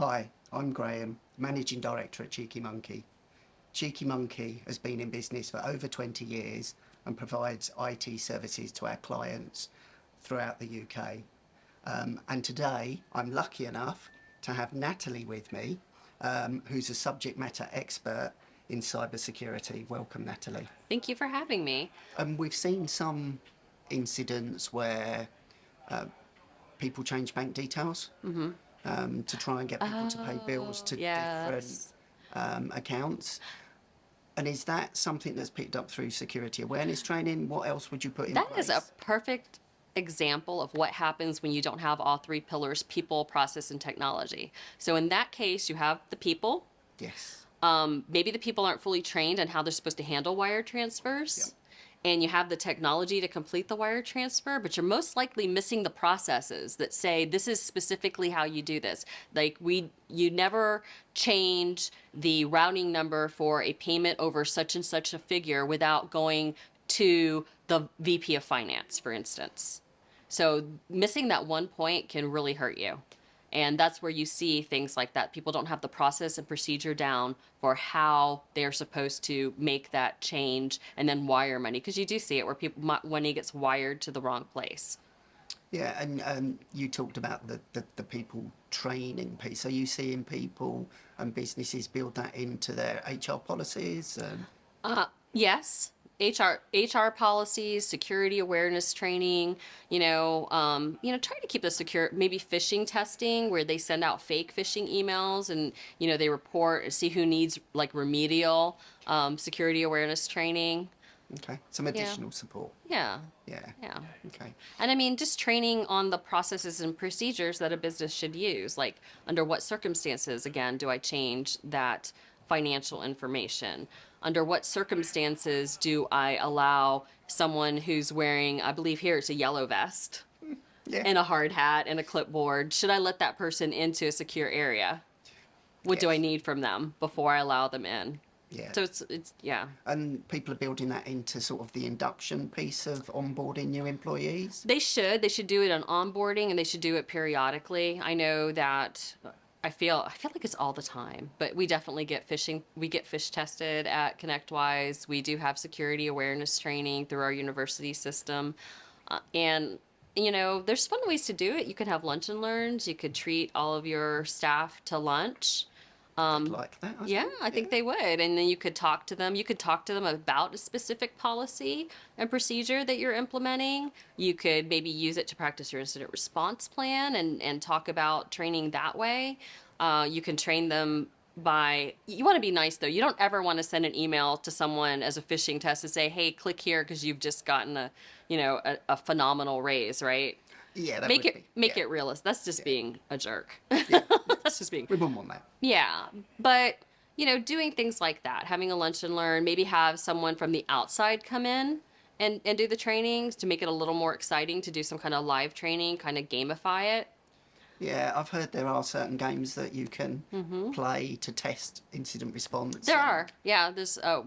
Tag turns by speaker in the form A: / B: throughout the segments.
A: Hi, I'm Graham, Managing Director at Cheeky Monkey. Cheeky Monkey has been in business for over 20 years and provides IT services to our clients throughout the UK. And today I'm lucky enough to have Natalie with me, who's a subject matter expert in cybersecurity. Welcome, Natalie.
B: Thank you for having me.
A: We've seen some incidents where people change bank details to try and get people to pay bills to different
B: Yes.
A: accounts. And is that something that's picked up through security awareness training? What else would you put in
B: That
A: place?
B: is a perfect example of what happens when you don't have all three pillars: people, process, and technology. So in that case, you have the people.
A: Yes.
B: Maybe the people aren't fully trained on how they're supposed to handle wire transfers.
A: Yep.
B: And you have the technology to complete the wire transfer, but you're most likely missing the processes that say this is specifically how you do this. Like you never change the routing number for a payment over such and such a figure without going to the VP of finance, for instance. So missing that one point can really hurt you. And that's where you see things like that. People don't have the process and procedure down for how they're supposed to make that change and then wire money. Because you do see it where money gets wired to the wrong place.
A: Yeah, and you talked about the people training piece. Are you seeing people and businesses build that into their HR policies?
B: Yes, HR policies, security awareness training, trying to keep the secure, maybe phishing testing where they send out fake phishing emails and, they report, see who needs like remedial security awareness training.
A: Okay, some additional support.
B: Yeah.
A: Yeah.
B: Yeah.
A: Okay.
B: And I mean, just training on the processes and procedures that a business should use. Like, under what circumstances, again, do I change that financial information? Under what circumstances do I allow someone who's wearing, I believe here it's a yellow vest
A: Yeah.
B: and a hard hat and a clipboard, should I let that person into a secure area? What do I
A: Yes.
B: need from them before I allow them in?
A: Yeah.
B: So it's yeah.
A: And people are building that into sort of the induction piece of onboarding new employees.
B: They should. They should do it on onboarding, and they should do it periodically. I know that I feel like it's all the time, but we definitely get phishing. We get fish tested at ConnectWise. We do have security awareness training through our university system, and there's fun ways to do it. You could have lunch and learns. You could treat all of your staff to lunch.
A: I'd like that.
B: Yeah, I think they would. And then you could talk to them. You could talk to them about a specific policy and procedure that you're implementing. You could maybe use it to practice your incident response plan and talk about training that way. You can train them you want to be nice though. You don't ever want to send an email to someone as a phishing test to say, hey, click here because you've just gotten a phenomenal raise, right?
A: Yeah, that
B: Make
A: would
B: it
A: be.
B: make
A: Yeah.
B: it realist. That's just being a jerk.
A: Yeah.
B: That's just being
A: We wouldn't want that.
B: yeah, but doing things like that, having a lunch and learn, maybe have someone from the outside come in and do the trainings to make it a little more exciting, to do some kind of live training, kind of gamify it.
A: Yeah, I've heard there are certain games that you can play to test incident response.
B: There are, yeah.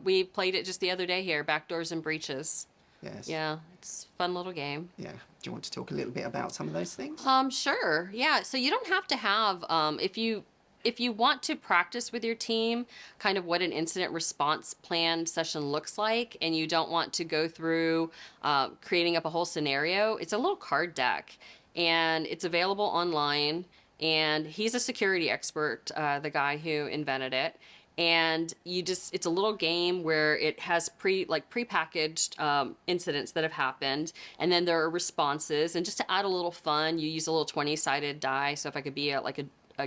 B: We played it just the other day here, Backdoors and Breaches.
A: Yes.
B: Yeah, it's a fun little game.
A: Yeah. Do you want to talk a little bit about some of those things?
B: Sure. Yeah. So you don't have to have if you want to practice with your team kind of what an incident response plan session looks like, and you don't want to go through creating up a whole scenario, it's a little card deck, and it's available online. And he's a security expert, the guy who invented it. And it's a little game where it has prepackaged incidents that have happened, and then there are responses. And just to add a little fun, you use a little 20-sided die. So if I could be a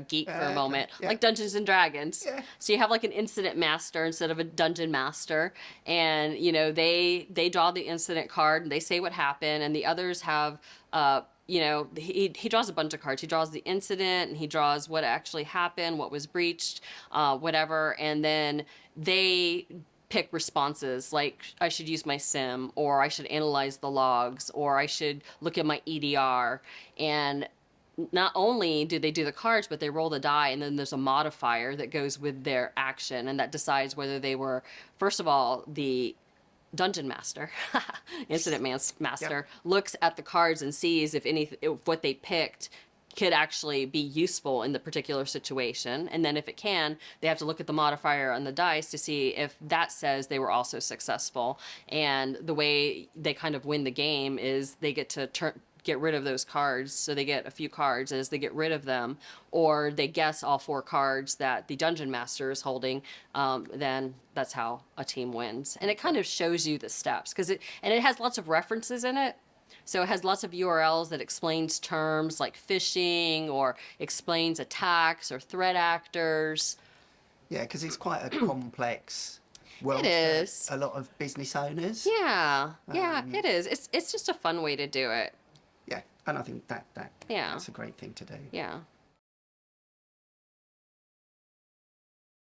B: geek for a
A: Okay.
B: moment,
A: Yeah.
B: like Dungeons and Dragons.
A: Yeah.
B: So you have like an incident master instead of a dungeon master, and they draw the incident card and they say what happened, and the others have he draws a bunch of cards. He draws the incident and he draws what actually happened, what was breached, whatever, and then they pick responses like I should use my SIM, or I should analyze the logs, or I should look at my EDR. And not only do they do the cards, but they roll the die, and then there's a modifier that goes with their action, and that decides whether they were, first of all, the dungeon master, master, looks at the cards and sees if what they picked could actually be useful in the particular situation. And then if it can, they have to look at the modifier on the dice to see if that says they were also successful. And the way they kind of win the game is they get to get rid of those cards. So they get a few cards. As they get rid of them, or they guess all 4 cards that the dungeon master is holding, then that's how a team wins. And it kind of shows you the steps, because it has lots of references in it. So it has lots of URLs that explains terms like phishing, or explains attacks or threat actors.
A: Yeah, because it's quite a complex world
B: It is.
A: for a lot of business owners.
B: Yeah, it is. It's just a fun way to do it.
A: Yeah, and I think
B: Yeah.
A: that's a great thing to do.
B: Yeah.